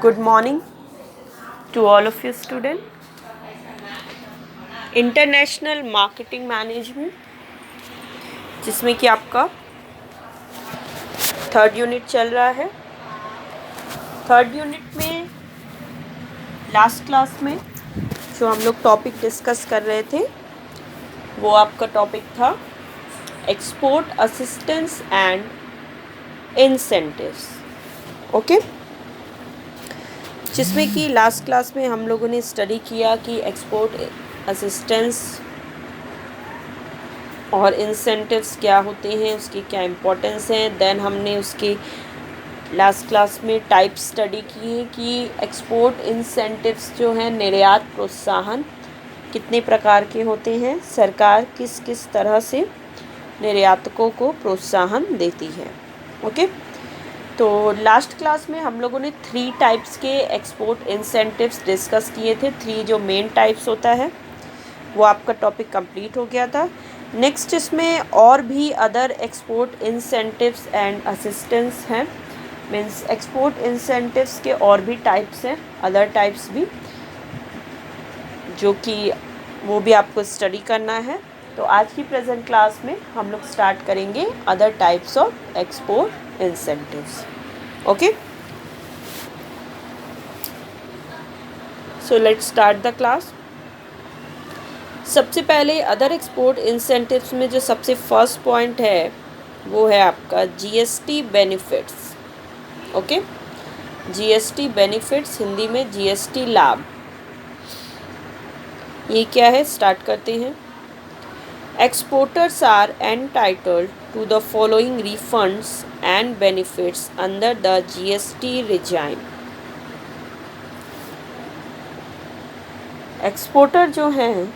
Good morning to all of you students. International marketing management, जिसमें कि आपका third unit चल रहा है। थर्ड यूनिट में लास्ट क्लास में जो हम लोग टॉपिक डिस्कस कर रहे थे वो आपका टॉपिक था export assistance and incentives. Okay, जिसमें कि लास्ट क्लास में हम लोगों ने स्टडी किया कि एक्सपोर्ट असिस्टेंस और इंसेंटिव्स क्या होते हैं, उसकी क्या इम्पोर्टेंस है। देन हमने उसकी लास्ट क्लास में टाइप स्टडी की है कि एक्सपोर्ट इंसेंटिव्स जो हैं, निर्यात प्रोत्साहन कितने प्रकार के होते हैं, सरकार किस किस तरह से निर्यातकों को प्रोत्साहन देती है। ओके, तो लास्ट क्लास में हम लोगों ने 3 टाइप्स के एक्सपोर्ट इंसेंटिव्स डिस्कस किए थे। 3 जो मेन टाइप्स होता है वो आपका टॉपिक कंप्लीट हो गया था। नेक्स्ट इसमें और भी other export incentives and assistance हैं, मीन्स एक्सपोर्ट इंसेंटिव्स के और भी टाइप्स हैं, अदर टाइप्स भी, जो कि वो भी आपको स्टडी करना है। तो आज की प्रेजेंट क्लास में हम लोग स्टार्ट करेंगे other types of export incentives. Okay, so let's start the class. सबसे पहले अदर एक्सपोर्ट इंसेंटिव्स में जो सबसे फर्स्ट पॉइंट है वो है आपका GST benefits. Okay, GST benefits, Hindi में जीएसटी लाभ। ये क्या है, स्टार्ट करते हैं। Exporters are entitled to the following refunds and benefits under the GST regime. Exporter जो हैं,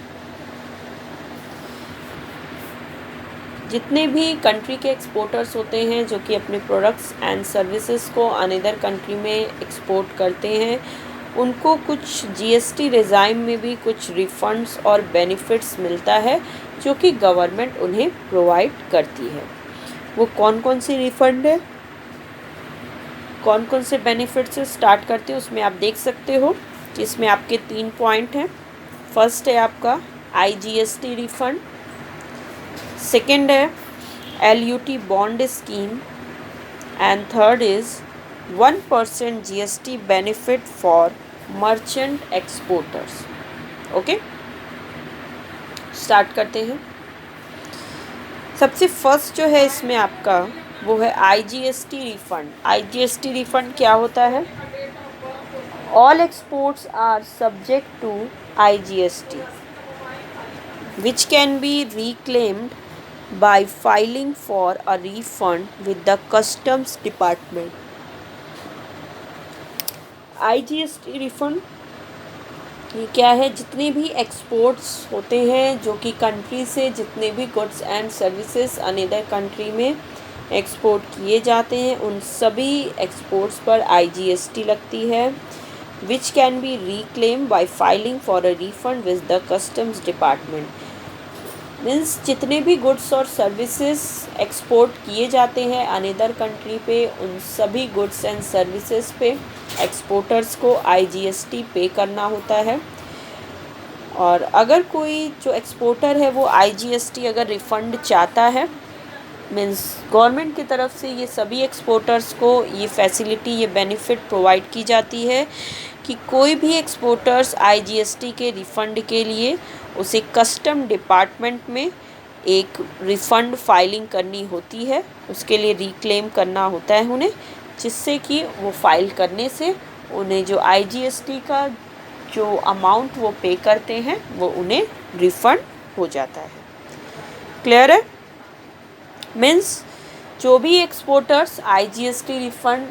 जितने भी कंट्री के एक्सपोर्टर्स होते हैं जो कि अपने प्रोडक्ट्स एंड सर्विसेज को अनदर कंट्री में एक्सपोर्ट करते हैं, उनको कुछ जीएसटी रिजाइम में भी कुछ रिफंड्स और बेनिफिट्स मिलता है जो कि गवर्नमेंट उन्हें प्रोवाइड करती है। वो कौन कौन सी रिफंड है, कौन कौन से बेनिफिट्स से स्टार्ट करते हैं, उसमें आप देख सकते हो कि इसमें आपके 3 पॉइंट हैं। फर्स्ट है आपका आईजीएसटी रिफंड, सेकेंड है LUT bond scheme, and third is 1% GST benefit for merchant exporters. Okay, start करते हैं। सबसे फर्स्ट जो है इसमें आपका वो है आईजीएसटी रिफंड। आईजीएसटी रिफंड क्या होता है? All exports are subject to IGST which can be reclaimed by filing for a refund with the customs department. IGST refund ये क्या है? जितने भी एक्सपोर्ट्स होते हैं जो कि कंट्री से जितने भी goods and services another country में एक्सपोर्ट किए जाते हैं, उन सभी एक्सपोर्ट्स पर आईजीएसटी लगती है, which can be reclaim bye filing for a refund with the customs department. Means जितने भी गुड्स और सर्विसेज एक्सपोर्ट किए जाते हैं अनदर कंट्री पे, उन सभी गुड्स एंड सर्विसेज पे एक्सपोर्टर्स को आईजीएसटी पे करना होता है। और अगर कोई जो एक्सपोर्टर है वो आईजीएसटी अगर रिफ़ंड चाहता है, मीन्स गवर्नमेंट की तरफ से ये सभी एक्सपोर्टर्स को ये फैसिलिटी, ये बेनिफिट प्रोवाइड की जाती है कि कोई भी एक्सपोर्टर्स आईजीएसटी के रिफ़ंड के लिए उसे कस्टम डिपार्टमेंट में एक रिफ़ंड फाइलिंग करनी होती है, उसके लिए रिक्लेम करना होता है उन्हें, जिससे कि वो फाइल करने से उन्हें जो आईजीएसटी का जो अमाउंट वो पे करते हैं वो उन्हें रिफ़ंड हो जाता है। क्लियर है? मीन्स जो भी एक्सपोर्टर्स आईजीएसटी रिफ़ंड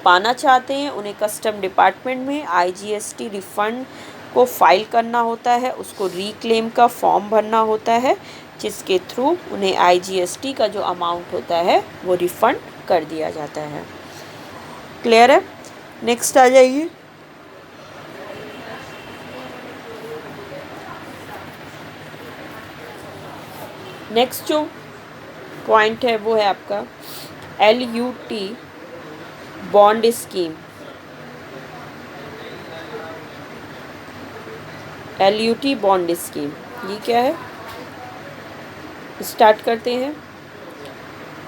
पाना चाहते हैं उन्हें कस्टम डिपार्टमेंट में आईजीएसटी रिफ़ंड को फाइल करना होता है, उसको रिक्लेम का फॉर्म भरना होता है, जिसके थ्रू उन्हें आईजीएसटी का जो अमाउंट होता है वो रिफ़ंड कर दिया जाता है। क्लियर है? नेक्स्ट आ जाइए। नेक्स्ट जो पॉइंट है वो है आपका LUT bond scheme. LUT bond scheme, ये क्या है, स्टार्ट करते हैं।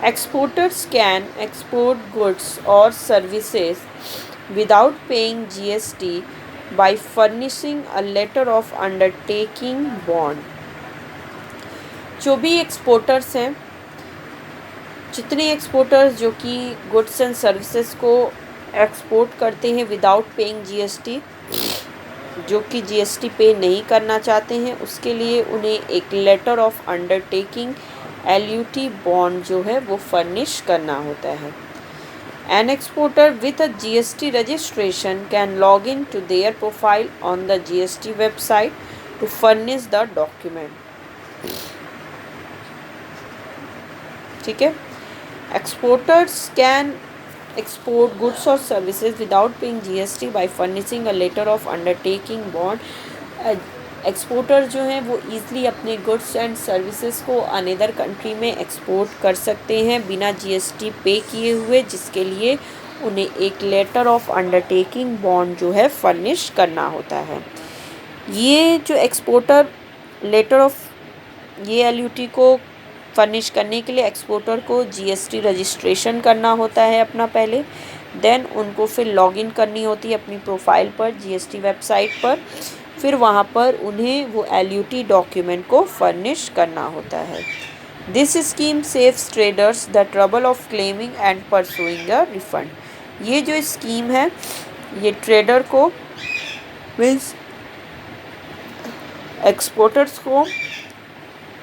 एक्सपोर्टर्स कैन एक्सपोर्ट गुड्स और services without paying GST by furnishing a letter of undertaking bond. जो भी एक्सपोर्टर्स हैं, जितने एक्सपोर्टर्स जो कि गुड्स एंड सर्विसेज को एक्सपोर्ट करते हैं विदाउट पेइंग GST, जो कि GST पे नहीं करना चाहते हैं, उसके लिए उन्हें एक letter of undertaking LUT bond जो है वो फर्निश करना होता है। An exporter with a GST registration can log in to their profile on the GST website to furnish the document. ठीक है, exporters can export goods or services without paying GST by furnishing a letter of undertaking bond. Exporter जो हैं वो easily अपने goods and services को another country में export कर सकते हैं बिना GST पे किए हुए, जिसके लिए उन्हें एक लेटर ऑफ अंडरटेकिंग बॉन्ड जो है फर्निश करना होता है। ये जो एक्सपोर्टर लेटर ऑफ ये LUT को फर्निश करने के लिए एक्सपोर्टर को GST रजिस्ट्रेशन करना होता है अपना पहले, देन उनको फिर लॉगिन करनी होती है अपनी प्रोफाइल पर GST वेबसाइट पर, फिर वहाँ पर उन्हें वो LUT डॉक्यूमेंट को फर्निश करना होता है। This scheme saves traders the trouble of claiming and pursuing the refund. ये जो स्कीम है ये ट्रेडर को मीन्स एक्सपोर्टर्स को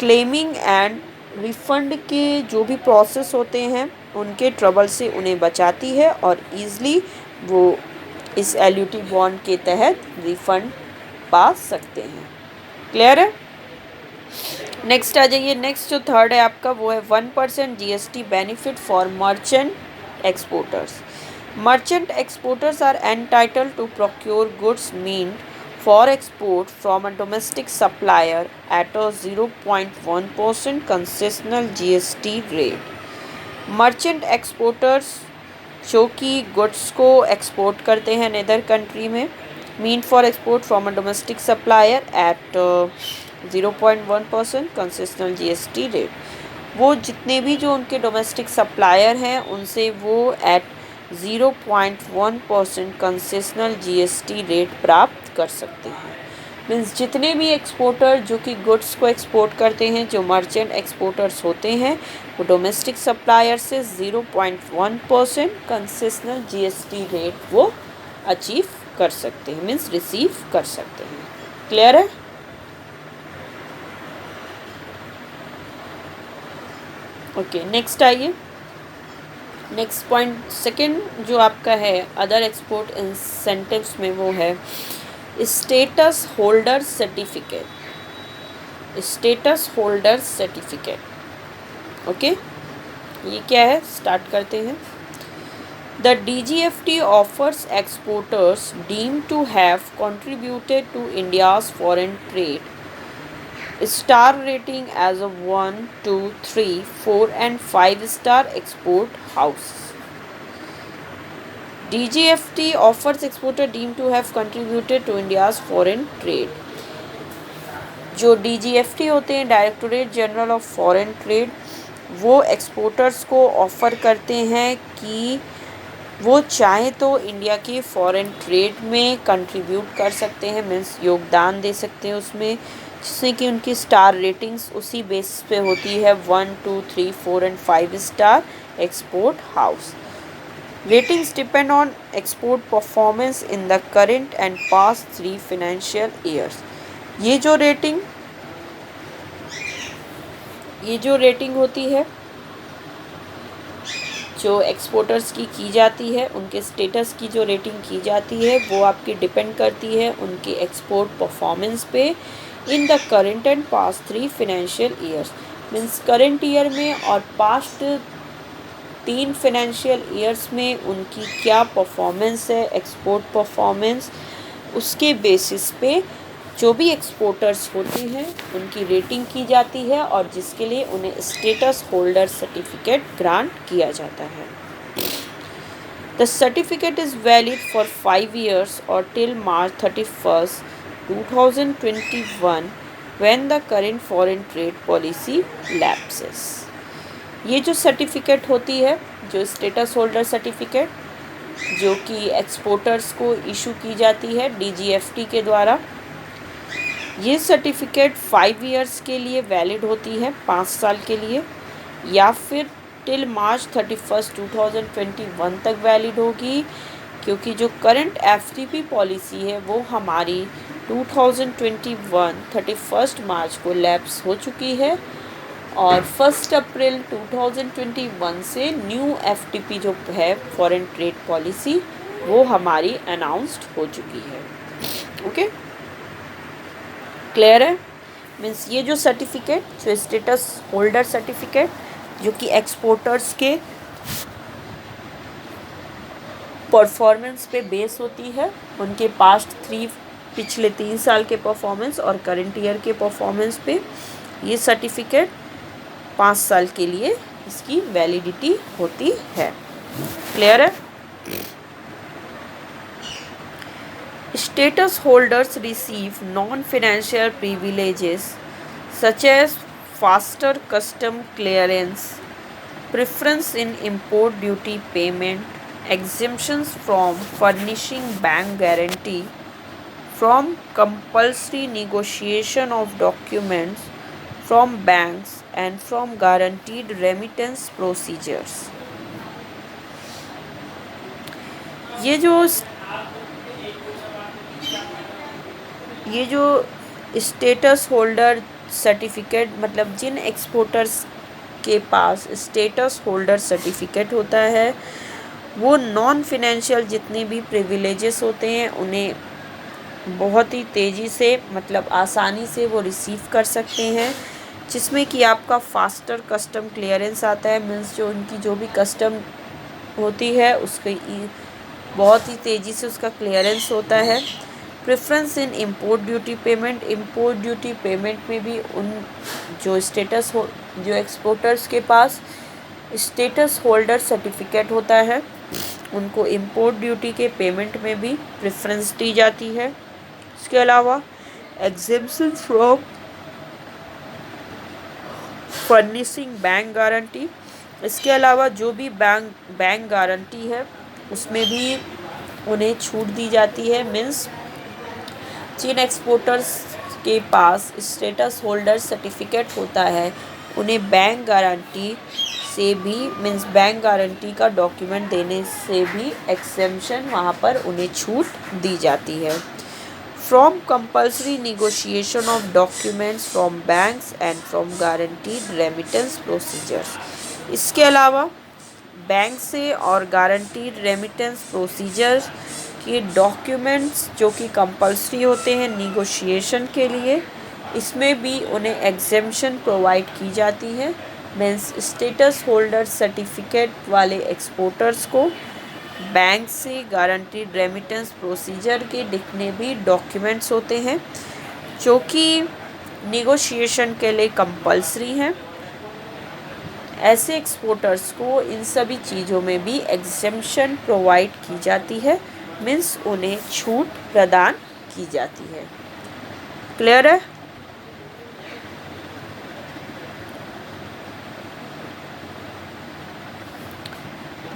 क्लेमिंग एंड रिफंड के जो भी प्रोसेस होते हैं उनके ट्रबल से उन्हें बचाती है और ईज़िली वो इस LUT बॉन्ड के तहत रिफंड पा सकते हैं। क्लियर है? नेक्स्ट आ जाइए। नेक्स्ट जो थर्ड है आपका वो है 1% GST benefit for merchant exporters. Merchant exporters are entitled to procure goods meant for export from a domestic supplier at a 0.1% concessional GST rate. Merchant exporters जो कि गुड्स को एक्सपोर्ट करते हैं अनदर कंट्री में, mean for export from a domestic supplier at 0.1% concessional GST rate, वो जितने भी जो उनके डोमेस्टिक सप्लायर हैं उनसे वो एट 0.1% कंसेशनल GST रेट प्राप्त कर सकते हैं। मीन्स जितने भी एक्सपोर्टर जो कि गुड्स को एक्सपोर्ट करते हैं, जो मर्चेंट एक्सपोर्टर्स होते हैं, वो डोमेस्टिक सप्लायर से 0.1% कंसेशनल GST रेट वो अचीव कर सकते हैं, मीन्स रिसीव कर सकते हैं। क्लियर है? ओके, नेक्स्ट आइए। नेक्स्ट पॉइंट सेकंड जो आपका है अदर एक्सपोर्ट इंसेंटिव्स में वो है status holder certificate. Status holder certificate, okay, ये क्या है, स्टार्ट करते हैं। The DGFT offers exporters deemed to have contributed to India's foreign trade star rating as a 1, 2, 3, 4 and 5 star export house. DGFT offers exporter deemed to have contributed to India's foreign trade. जो DGFT होते हैं, directorate general of foreign trade, वो exporters को offer करते हैं कि वो चाहे तो इंडिया के फॉरेन ट्रेड में कंट्रीब्यूट कर सकते हैं, मीन्स योगदान दे सकते हैं उसमें, जिससे कि उनकी स्टार रेटिंग्स उसी बेसिस पे होती है 1, 2, 3, 4 and 5 star export house. Ratings depend on export performance in the current and past 3 financial years. ये जो रेटिंग होती है जो एक्सपोर्टर्स की जाती है, उनके स्टेटस की जो रेटिंग की जाती है वो आपकी डिपेंड करती है उनके एक्सपोर्ट परफॉर्मेंस पे in the current and past 3 financial years. Means current year में और पास्ट 3 फाइनेंशियल ईयर्स में उनकी क्या परफॉर्मेंस है, एक्सपोर्ट परफॉर्मेंस, उसके बेसिस पे जो भी एक्सपोर्टर्स होते हैं उनकी रेटिंग की जाती है और जिसके लिए उन्हें स्टेटस होल्डर सर्टिफिकेट ग्रांट किया जाता है। The certificate is valid for 5 years और till March 31st 2021 when the current foreign trade policy lapses। ये जो सर्टिफिकेट होती है, जो स्टेटस होल्डर सर्टिफिकेट, जो कि एक्सपोर्टर्स को इशू की जाती है DGFT के द्वारा, ये सर्टिफिकेट 5 इयर्स के लिए वैलिड होती है, 5 साल के लिए, या फिर टिल मार्च 31 2021 तक वैलिड होगी, क्योंकि जो करंट FTP पॉलिसी है वो हमारी 2021 31 मार्च को लैप्स हो चुकी है और 1 अप्रैल 2021 से न्यू FTP जो है फॉरेन ट्रेड पॉलिसी वो हमारी अनाउंस्ड हो चुकी है। ओके, क्लियर है? मीन्स ये जो सर्टिफिकेट, जो स्टेटस होल्डर सर्टिफिकेट, जो कि एक्सपोर्टर्स के परफॉर्मेंस पे बेस होती है, उनके पिछले 3 साल के परफॉर्मेंस और करंट ईयर के परफॉर्मेंस पे ये सर्टिफिकेट 5 साल के लिए इसकी वैलिडिटी होती है। क्लियर है? Status holders receive non-financial privileges such as faster custom clearance, preference in import duty payment, exemptions from furnishing bank guarantee, from compulsory negotiation of documents from banks, and from guaranteed remittance procedures। ये जो status holder certificate, मतलब जिन exporters के पास status holder certificate होता है वो non financial जितने भी privileges होते हैं उन्हें बहुत ही तेज़ी से, मतलब आसानी से वो रिसीव कर सकते हैं, जिसमें कि आपका फास्टर कस्टम क्लियरेंस आता है। मीन्स जो उनकी जो भी कस्टम होती है उसकी बहुत ही तेज़ी से उसका क्लियरेंस होता है। Preference in import duty payment, import duty payment में भी उन जो जो एक्सपोर्टर्स के पास स्टेटस होल्डर सर्टिफिकेट होता है उनको इम्पोर्ट ड्यूटी के पेमेंट में भी प्रेफरेंस दी जाती है। इसके अलावा exemptions from furnishing bank guarantee, इसके अलावा जो भी बैंक गारंटी है उसमें भी उन्हें छूट दी जाती है। मीन्स जिन एक्सपोर्टर्स के पास स्टेटस होल्डर सर्टिफिकेट होता है उन्हें बैंक गारंटी से भी, मीन्स बैंक गारंटी का डॉक्यूमेंट देने से भी एक्सेम्पशन वहाँ पर उन्हें छूट दी जाती है। From compulsory negotiation of documents from banks and from guaranteed remittance procedures, इसके अलावा बैंक से और गारंटीड रेमिटेंस प्रोसीजर के डॉक्यूमेंट्स जो कि कंपल्सरी होते हैं निगोशिएशन के लिए, इसमें भी उन्हें एग्जेम्पशन प्रोवाइड की जाती है। मीन्स स्टेटस होल्डर सर्टिफिकेट वाले एक्सपोर्टर्स को बैंक से गारंटीड रेमिटेंस प्रोसीजर के जितने भी डॉक्यूमेंट्स होते हैं जो कि निगोशिएशन के लिए कंपल्सरी हैं, ऐसे एक्सपोर्टर्स को इन सभी चीज़ों में भी एग्जेम्पशन प्रोवाइड की जाती है। मीन्स उन्हें छूट प्रदान की जाती है। क्लियर है?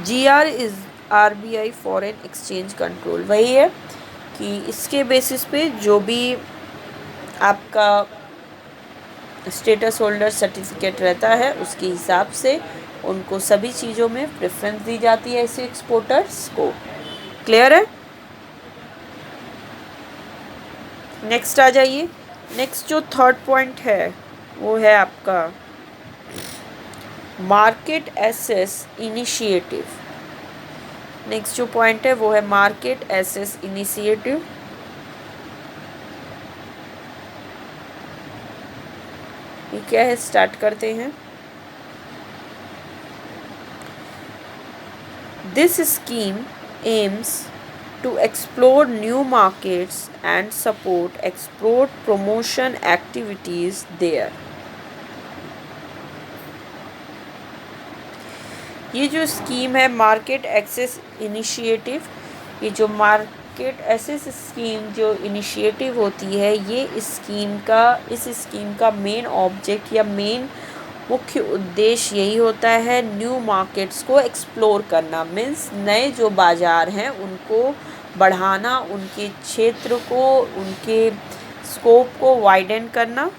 GR is RBI foreign exchange control, वही है कि इसके बेसिस पे जो भी आपका स्टेटस होल्डर सर्टिफिकेट रहता है उसके हिसाब से उनको सभी चीज़ों में प्रेफरेंस दी जाती है ऐसे एक्सपोर्टर्स को। क्लियर है? नेक्स्ट आ जाइए। नेक्स्ट जो थर्ड पॉइंट है वो है आपका मार्केट एक्सेस इनिशिएटिव। नेक्स्ट जो पॉइंट है वो है मार्केट एक्सेस इनिशिएटिव। ये क्या है, स्टार्ट करते हैं। This scheme AIIMS to explore new markets and support export promotion activities there। ये जो स्कीम है मार्केट एक्सेस इनिशिएटिव, ये जो मार्केट एसेस स्कीम जो इनिशिएटिव होती है, ये इस स्कीम का मेन ऑब्जेक्ट या मेन मुख्य उद्देश्य यही होता है, न्यू मार्केट्स को एक्सप्लोर करना। मीन्स नए जो बाज़ार हैं उनको बढ़ाना, उनके क्षेत्र को, उनके स्कोप को वाइडन करना,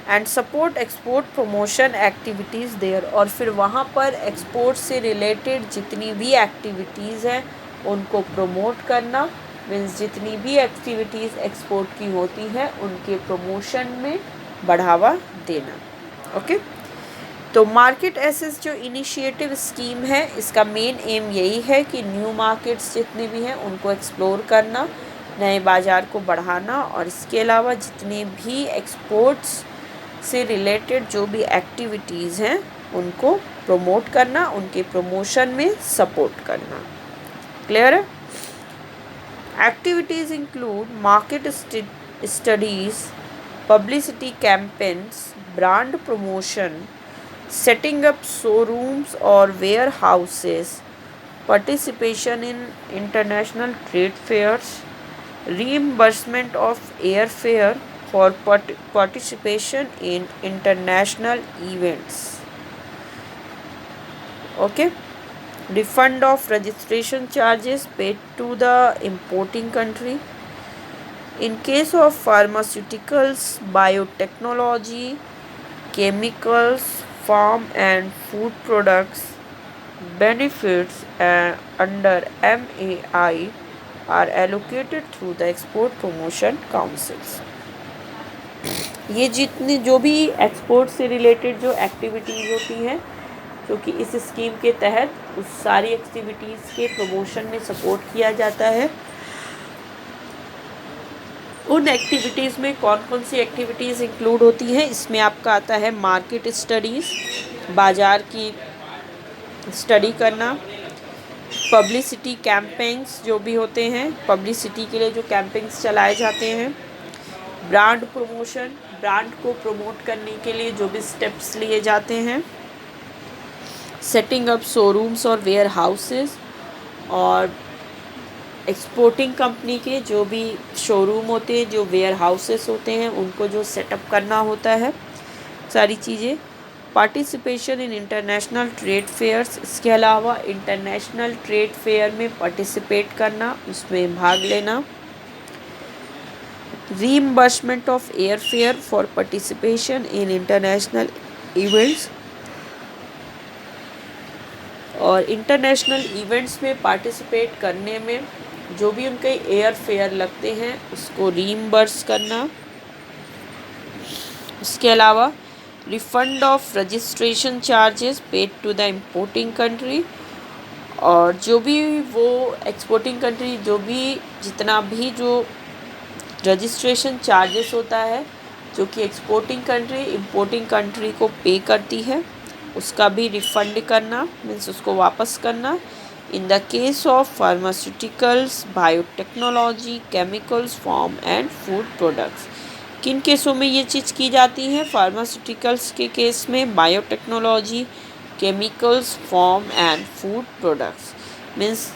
and support export promotion activities there. और फिर वहाँ पर एक्सपोर्ट से रिलेटेड जितनी भी एक्टिविटीज़ हैं उनको प्रमोट करना। मीन्स जितनी भी एक्टिविटीज़ एक्सपोर्ट की होती हैं उनके प्रमोशन में बढ़ावा देना। ओके, तो मार्केट एसेस जो इनिशिएटिव स्कीम है, इसका मेन एम यही है कि न्यू मार्केट्स जितने भी हैं उनको एक्सप्लोर करना, नए बाज़ार को बढ़ाना, और इसके अलावा जितने भी एक्सपोर्ट्स से रिलेटेड जो भी एक्टिविटीज़ हैं उनको प्रमोट करना, उनके प्रमोशन में सपोर्ट करना। क्लियर है? Activities include market studies, publicity campaigns, brand promotion, setting up showrooms or warehouses, participation in international trade fairs, reimbursement of airfare for participation in international events. Okay, refund of registration charges paid to the importing country. In case of pharmaceuticals, biotechnology, chemicals, farm and food products, benefits under MAI are allocated through the Export Promotion Councils. ये जितनी जो भी export से related जो activities होती हैं जो कि इस स्कीम के तहत उस सारी एक्टिविटीज़ के प्रमोशन में सपोर्ट किया जाता है। उन एक्टिविटीज़ में कौन कौन सी एक्टिविटीज़ इंक्लूड होती हैं, इसमें आपका आता है मार्केट स्टडीज़, बाज़ार की स्टडी करना, पब्लिसिटी कैंपेन्स जो भी होते हैं, पब्लिसिटी के लिए जो कैंपेन्स चलाए जाते हैं, ब्रांड प्रमोशन, ब्रांड को प्रमोट करने के लिए जो भी स्टेप्स लिए जाते हैं, सेटिंग अप शोरूम्स और वेयर हाउसेस, और एक्सपोर्टिंग कंपनी के जो भी शोरूम होते हैं, जो वेयर हाउसेस होते हैं, उनको जो सेटअप करना होता है, सारी चीज़ें। Participation in international trade fairs, इसके अलावा इंटरनेशनल ट्रेड फेयर में पार्टिसिपेट करना, उसमें भाग लेना। Reimbursement of air fare for participation in international events, और इंटरनेशनल इवेंट्स में पार्टिसिपेट करने में जो भी उनके एयर फेयर लगते हैं उसको रीइंबर्स करना। उसके अलावा refund of registration charges paid to the importing country, और जो भी वो एक्सपोर्टिंग कंट्री जो भी जितना भी जो रजिस्ट्रेशन चार्जेस होता है जो कि एक्सपोर्टिंग कंट्री इम्पोर्टिंग कंट्री को पे करती है, उसका भी रिफंड करना, मीन्स उसको वापस करना। In the case of pharmaceuticals, biotechnology, chemicals, farm and food products, किन केसों में ये चीज़ की जाती है? फार्मास्यूटिकल्स के केस में, biotechnology, chemicals, farm and food products. Means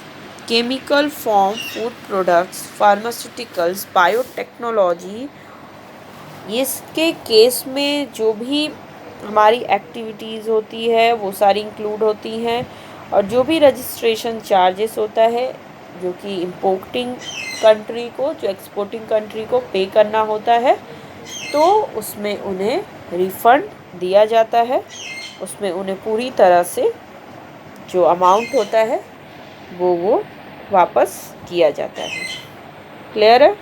chemical, farm, food products, pharmaceuticals, biotechnology, इसके केस में जो भी हमारी एक्टिविटीज़ होती है वो सारी इंक्लूड होती हैं, और जो भी रजिस्ट्रेशन चार्जेस होता है जो कि इम्पोर्टिंग कंट्री को, जो एक्सपोर्टिंग कंट्री को पे करना होता है, तो उसमें उन्हें रिफ़ंड दिया जाता है, उसमें उन्हें पूरी तरह से जो अमाउंट होता है वो वापस किया जाता है। क्लियर है?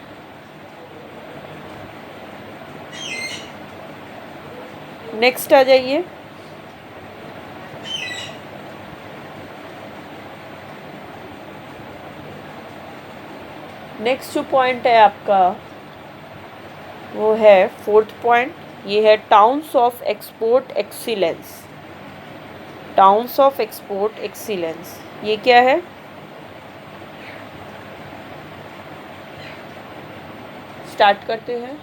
नेक्स्ट आ जाइए। नेक्स्ट जो पॉइंट है आपका वो है 4th पॉइंट, ये है towns of export excellence. Towns of export excellence ये क्या है? स्टार्ट करते हैं।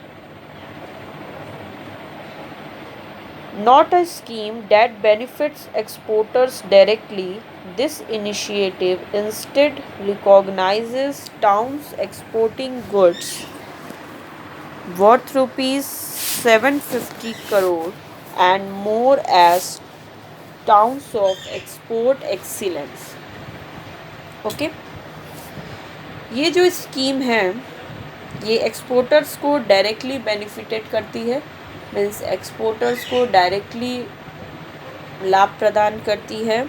Not a scheme that benefits exporters directly This initiative instead recognizes towns exporting goods worth rupees 750 crore and more as towns of export excellence. Okay, ये जो scheme है ये exporters को डायरेक्टली बेनिफिटेड करती है, मीन्स एक्सपोर्टर्स को directly लाभ प्रदान करती है।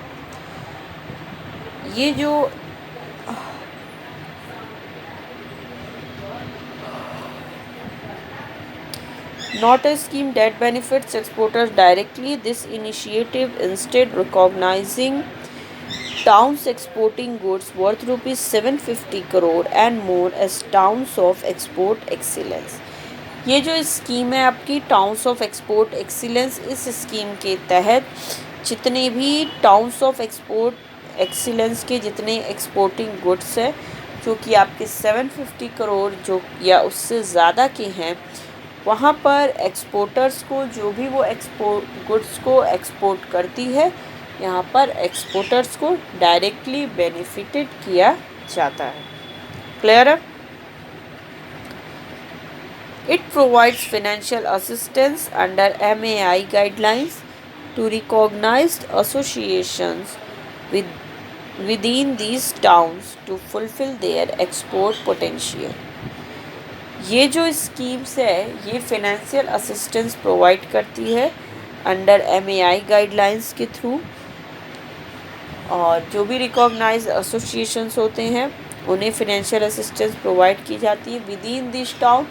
ये जो not a scheme that benefits exporters directly, this initiative instead recognizing towns exporting goods worth rupees 750 crore and more as towns of export excellence। ये जो स्कीम है आपकी टाउन्स ऑफ एक्सपोर्ट एक्सीलेंस, इस स्कीम के तहत जितने भी टाउन्स ऑफ एक्सपोर्ट एक्सीलेंस के जितने एक्सपोर्टिंग गुड्स है जो कि आपके 750 करोड़ जो या उससे ज़्यादा के हैं, वहाँ पर एक्सपोर्टर्स को जो भी वो एक्सपोर्ट गुड्स को एक्सपोर्ट करती है, यहाँ पर एक्सपोर्टर्स को डायरेक्टली बेनिफिटेड किया जाता है। क्लियर है? It provides financial assistance under MAI guidelines to recognized associations within these towns to fulfill their export potential। ये जो स्कीम्स है ये फिनेंशियल असिस्टेंस प्रोवाइड करती है अंडर MAI गाइडलाइंस के थ्रू, और जो भी रिकॉग्नाइज एसोसिएशंस होते हैं उन्हें फिनेंशियल असिस्टेंस प्रोवाइड की जाती है विद इन दिस टाउन,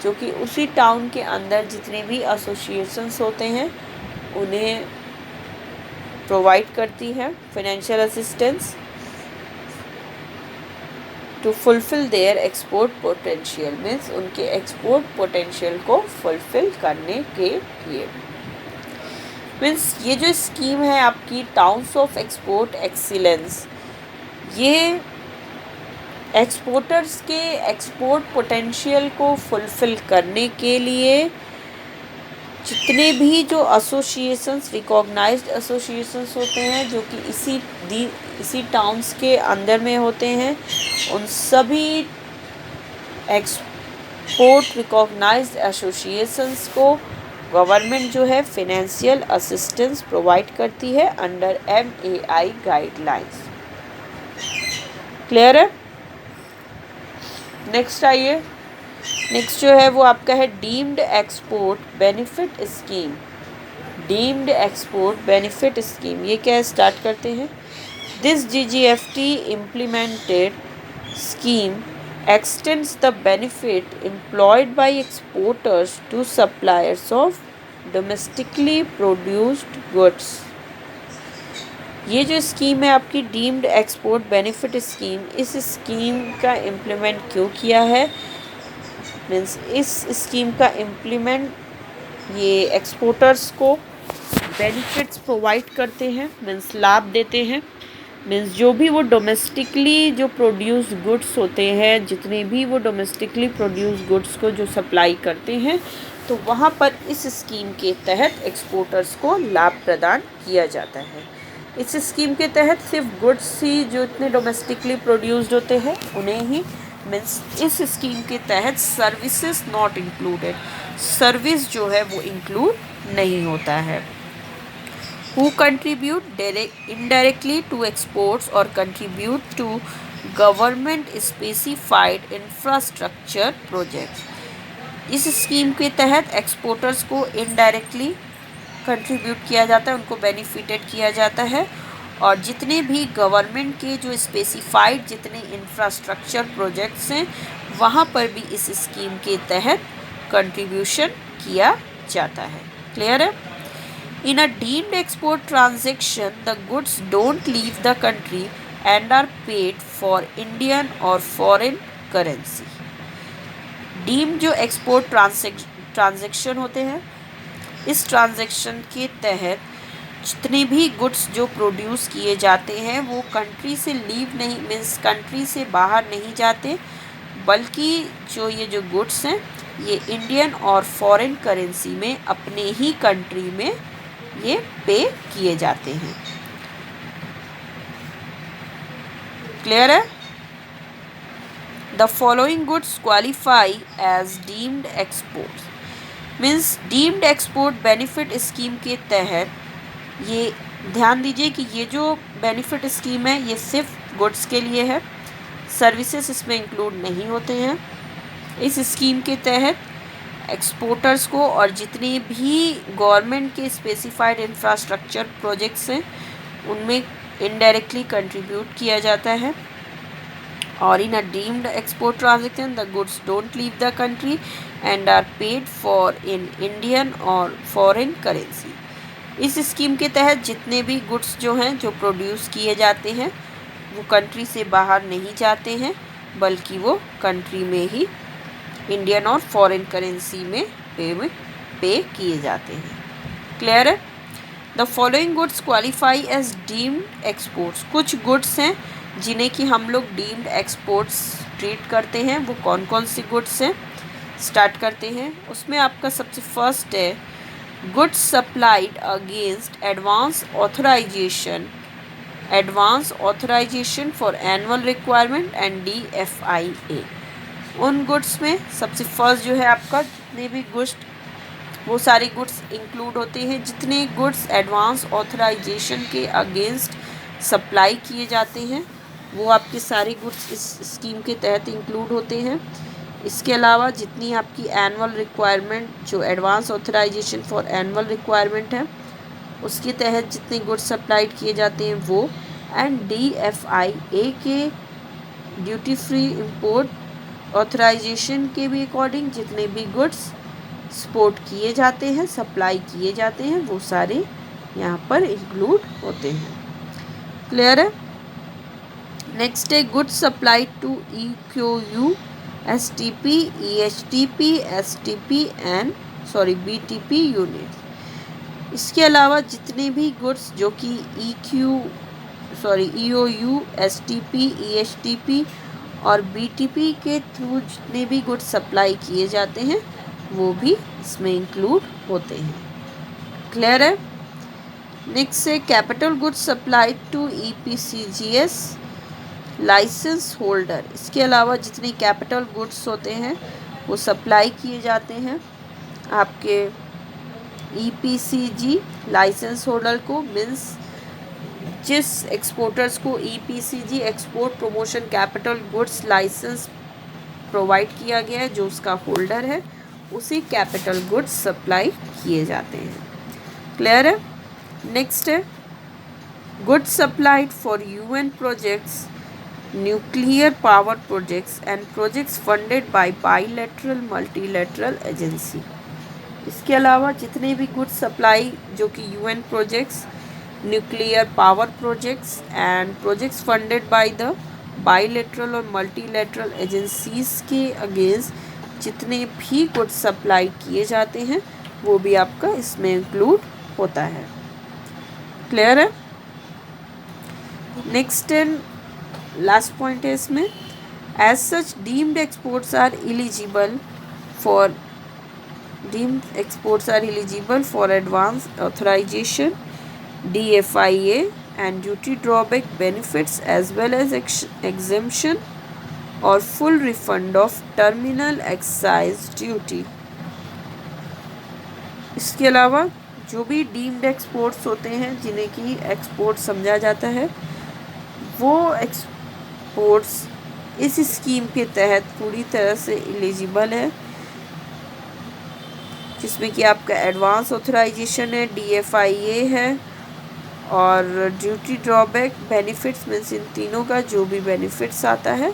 जो कि उसी टाउन के अंदर जितने भी एसोसिएशंस होते हैं उन्हें प्रोवाइड करती है financial assistance to fulfil their export potential, means उनके एक्सपोर्ट पोटेंशियल को फुलफिल करने के लिए। मीन्स ये जो स्कीम है आपकी टाउन्स ऑफ एक्सपोर्ट एक्सीलेंस, ये एक्सपोर्टर्स के एक्सपोर्ट पोटेंशियल को फुलफिल करने के लिए जितने भी जो एसोसिएशंस रिकॉग्नाइज्ड एसोसिएशंस होते हैं जो कि इसी टाउन्स के अंदर में होते हैं, उन सभी एक्सपोर्ट रिकॉग्नाइज्ड एसोसिएशंस को गवर्नमेंट जो है फिनेंशियल असिस्टेंस प्रोवाइड करती है अंडर MAI गाइडलाइंस। क्लियर है? नेक्स्ट आइए, नेक्स्ट जो है वो आपका है deemed export benefit scheme. Deemed export benefit scheme ये क्या है, स्टार्ट करते हैं। This GGFT implemented scheme extends the benefit employed by exporters to suppliers of domestically produced goods। ये जो स्कीम है आपकी डीम्ड एक्सपोर्ट बेनिफिट स्कीम, इस स्कीम का इम्प्लीमेंट क्यों किया है, मीन्स इस स्कीम का इम्प्लीमेंट ये एक्सपोर्टर्स को बेनिफिट्स प्रोवाइड करते हैं, मीन्स लाभ देते हैं, मीन्स जो भी वो डोमेस्टिकली जो प्रोड्यूस्ड गुड्स होते हैं, जितने भी वो डोमेस्टिकली प्रोड्यूस्ड गुड्स को जो सप्लाई करते हैं, तो वहाँ पर इस स्कीम के तहत एक्सपोर्टर्स को लाभ प्रदान किया जाता है। इस स्कीम के तहत सिर्फ गुड्स ही जो इतने डोमेस्टिकली प्रोड्यूस्ड होते हैं उन्हें ही, मीन्स इस स्कीम के तहत सर्विसेज नॉट इंक्लूडेड, सर्विस जो है वो इंक्लूड नहीं होता है। Who contribute indirectly to exports or contribute to government specified infrastructure projects। इस स्कीम के तहत एक्सपोर्टर्स को इनडायरेक्टली कंट्रीब्यूट किया जाता है, उनको बेनिफिटेड किया जाता है, और जितने भी गवर्नमेंट के जो स्पेसिफाइड जितने इंफ्रास्ट्रक्चर प्रोजेक्ट्स हैं वहाँ पर भी इस स्कीम के तहत कंट्रीब्यूशन किया जाता है। क्लियर है? In a deemed export transaction, the goods don't leave the country and are paid for Indian or foreign currency। Deemed जो export transaction होते हैं, इस ट्रांजैक्शन के तहत जितने भी गुड्स जो प्रोड्यूस किए जाते हैं वो कंट्री से लीव नहीं, मीन्स कंट्री से बाहर नहीं जाते, बल्कि जो ये जो गुड्स हैं ये इंडियन और फॉरेन करेंसी में अपने ही कंट्री में ये पे किए जाते हैं। क्लियर है? The following goods qualify as deemed exports, means deemed export benefit scheme के तहत, ये ध्यान दीजिए कि ये जो बेनिफिट स्कीम है ये सिर्फ गुड्स के लिए है, सर्विसेज इसमें इंक्लूड नहीं होते हैं। इस स्कीम के तहत एक्सपोर्टर्स को और जितने भी गवर्नमेंट के स्पेसिफाइड इंफ्रास्ट्रक्चर प्रोजेक्ट्स हैं उनमें इनडायरेक्टली कंट्रीब्यूट किया जाता है। और इन a deemed export transaction the goods don't leave the country and are paid for in Indian और फॉरेन करेंसी। इस स्कीम के तहत जितने भी गुड्स जो हैं जो प्रोड्यूस किए जाते हैं वो कंट्री से बाहर नहीं जाते हैं, बल्कि वो कंट्री में ही इंडियन और फॉरेन करेंसी में पे किए जाते हैं। क्लियर है? The following goods qualify as deemed exports, कुछ गुड्स हैं जिन्हें कि हम लोग डीम्ड एक्सपोर्ट्स ट्रीट करते हैं। वो कौन कौन सी गुड्स हैं, स्टार्ट करते हैं। उसमें आपका सबसे फर्स्ट है goods supplied against advance authorisation for annual requirement and DFIA। उन गुड्स में सबसे फर्स्ट जो है आपका जितने भी गुड्स, वो सारे गुड्स इंक्लूड होते हैं जितने गुड्स एडवांस ऑथराइजेशन के अगेंस्ट सप्लाई किए जाते हैं, वो आपके सारे गुड्स इस स्कीम के तहत इंक्लूड होते हैं। इसके अलावा जितनी आपकी एनुअल रिक्वायरमेंट, जो advance authorisation for annual requirement है उसके तहत जितने गुड्स सप्लाइड किए जाते हैं वो, एंड DFIA के ड्यूटी फ्री इंपोर्ट ऑथराइजेशन के भी अकॉर्डिंग जितने भी गुड्स एक्सपोर्ट किए जाते हैं, सप्लाई किए जाते हैं, वो सारे यहाँ पर इंक्लूड होते हैं। क्लियर है? नेक्स्ट है goods supplied to EQU, STP, EHTP, STP and BTP unit. इसके अलावा जितने भी गुड्स जो कि EOU, STP, EHTP और BTP के थ्रू जितने भी गुड्स सप्लाई किए जाते हैं वो भी इसमें इंक्लूड होते हैं। क्लियर है? नेक्स्ट है capital goods supplied to EPCGS licence holder. इसके अलावा जितने कैपिटल गुड्स होते हैं वो सप्लाई किए जाते हैं आपके EPCG लाइसेंस होल्डर को, मीन्स जिस एक्सपोर्टर्स को EPCG export promotion capital goods licence provide किया गया है, जो उसका होल्डर है, उसी कैपिटल गुड्स सप्लाई किए जाते हैं। क्लियर है? नेक्स्ट है goods supplied for UN projects, nuclear power projects and projects funded by bilateral multilateral agency. इसके अलावा जितने भी गुड्स सप्लाई जो कि UN projects, nuclear power projects and projects funded by the bilateral और मल्टीलैटरल एजेंसीज के against जितने भी गुड्स सप्लाई किए जाते हैं वो भी आपका इसमें इंक्लूड होता है। क्लियर है? नेक्स्ट एंड लास्ट पॉइंट है इसमें, as such deemed exports are eligible for advance authorisation, DFIA and duty drawback benefits as well as exemption और full refund of terminal excise duty। इसके अलावा जो भी डीम्ड एक्सपोर्ट्स होते हैं जिन्हें कि एक्सपोर्ट समझा जाता है, वो एक्सपोर्ट्स इस स्कीम के तहत पूरी तरह से एलिजिबल है, जिसमें कि आपका एडवांस ऑथराइजेशन है, DFIA है और ड्यूटी ड्रॉबैक बेनिफिट्स, मीन्स इन तीनों का जो भी बेनिफिट्स आता है,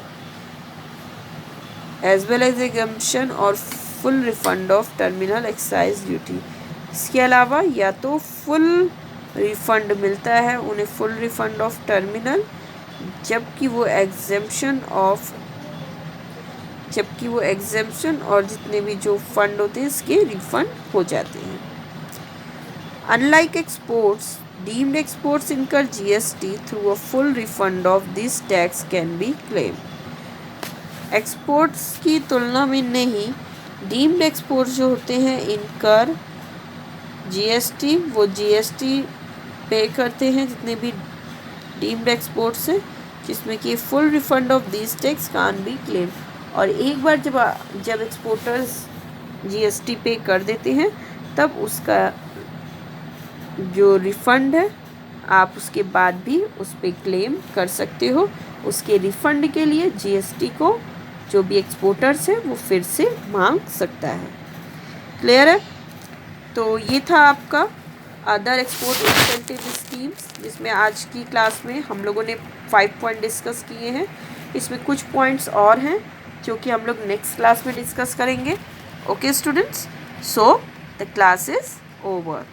एज वेल एज एग्जम्पशन और full refund of terminal excise duty. इसके अलावा या तो फुल रिफंड मिलता है उन्हें, फुल रिफंड ऑफ टर्मिनल, जबकि वो एग्जेम्पशन और जितने भी जो फंड होते हैं इसके रिफंड हो जाते हैं। अनलाइक एक्सपोर्ट्स, डीम्ड एक्सपोर्ट्स इनकर GST through a full refund of this tax can be claim. Exports की तुलना में नहीं, डीम्ड एक्सपोर्ट्स जो होते हैं इनकर GST, वो GST पे करते हैं जितने भी डीम्ड एक्सपोर्ट्स हैं, जिसमें कि full refund of this tax can be claim. और एक बार जब एक्सपोर्टर्स जीएसटी पे कर देते हैं तब उसका जो रिफ़ंड है आप उसके बाद भी उस पर क्लेम कर सकते हो। उसके रिफ़ंड के लिए जीएसटी को जो भी एक्सपोर्टर्स है वो फिर से मांग सकता है। क्लियर है? तो ये था आपका अदर एक्सपोर्ट इंसेंटिव स्कीम्स, जिसमें आज की क्लास में हम लोगों ने 5 पॉइंट डिस्कस किए हैं। इसमें कुछ पॉइंट्स और हैं जो कि हम लोग नेक्स्ट क्लास में डिस्कस करेंगे। Okay students, so the class is over.